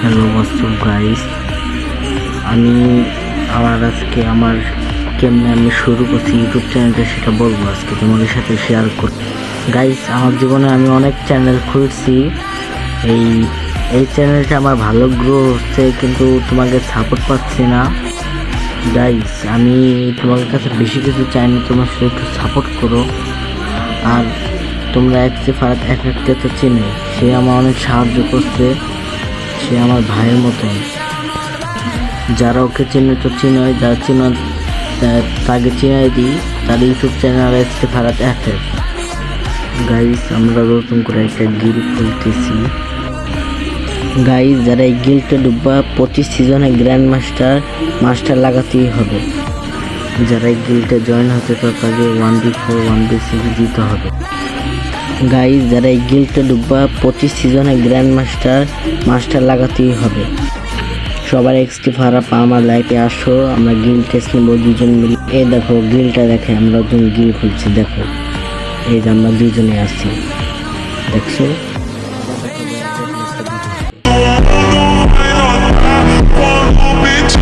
Hello WhatsApp guys, আমি আজকে আমার কেমনে আমি শুরু করছি ইউটিউব চ্যানেলটা সেটা বলবো আজকে তোমাদের সাথে শেয়ার করতে। গাইস, আমার জীবনে আমি অনেক চ্যানেল খুলছি, এই চ্যানেলটা আমার ভালো গ্রো হচ্ছে, কিন্তু তোমাকে সাপোর্ট পাচ্ছি না। গাইস, আমি তোমাদের কাছে বেশি কিছু চাই না, তোমরা শুধু একটু সাপোর্ট করো। আর তোমরা ফারাদ এফেক্টকে তো চিনো, সে আমার অনেক সাহায্য করছে, সে আমার ভাইয়ের মতন। যারা ওকে চিনে তো চিনোই, যারা চিনো তাকে চিনাই দিই, তার YouTube channel Farad FF. Guys, আমরা নতুন করে একটা গিল খুলতেছি। গাইস, যারা এই গিলটা ডুববা 25 সিজনে গ্র্যান্ড মাস্টার লাগাতেই হবে। যারা এই গিলটা জয়েন হতে তো তাকে 1v4 1v6 দিতে হবে। গাইস, যারা এই গিলটা ডুববা 25 সিজনে গ্র্যান্ড মাস্টার লাগাতেই হবে। সবার ফারাপ আমার লাইফে আসো, আমরা গিল টেস্ট নেবো দুজন মিলে। এই দেখো গিলটা, দেখে আমরা দুজন গিল খুলছি, দেখো এই যে আমরা দুজনে আছি, দেখছো। Bitch,